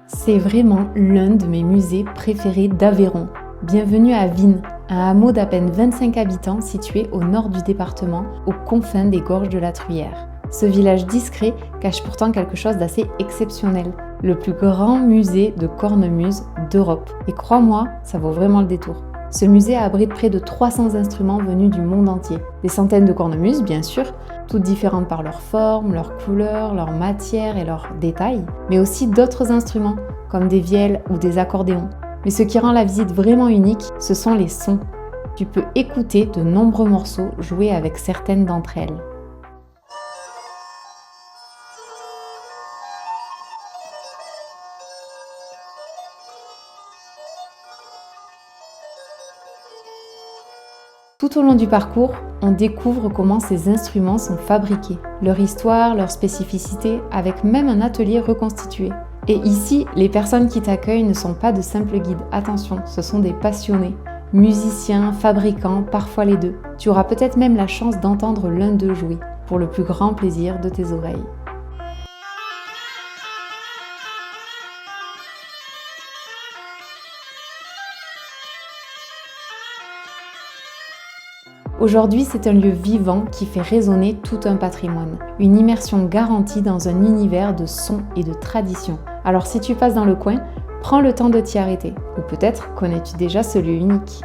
C'est vraiment l'un de mes musées préférés d'Aveyron. Bienvenue à Vines, un hameau d'à peine 25 habitants situé au nord du département, aux confins des gorges de la Truyère. Ce village discret cache pourtant quelque chose d'assez exceptionnel, le plus grand musée de cornemuse d'Europe. Et crois-moi, ça vaut vraiment le détour. Ce musée abrite près de 300 instruments venus du monde entier. Des centaines de cornemuses, bien sûr, toutes différentes par leur forme, leur couleur, leur matière et leurs détails, mais aussi d'autres instruments, comme des vielles ou des accordéons. Mais ce qui rend la visite vraiment unique, ce sont les sons. Tu peux écouter de nombreux morceaux joués avec certaines d'entre elles. Tout au long du parcours, on découvre comment ces instruments sont fabriqués, leur histoire, leurs spécificités, avec même un atelier reconstitué. Et ici, les personnes qui t'accueillent ne sont pas de simples guides, attention, ce sont des passionnés, musiciens, fabricants, parfois les deux. Tu auras peut-être même la chance d'entendre l'un d'eux jouer, pour le plus grand plaisir de tes oreilles. Aujourd'hui, c'est un lieu vivant qui fait résonner tout un patrimoine. Une immersion garantie dans un univers de sons et de traditions. Alors si tu passes dans le coin, prends le temps de t'y arrêter. Ou peut-être connais-tu déjà ce lieu unique.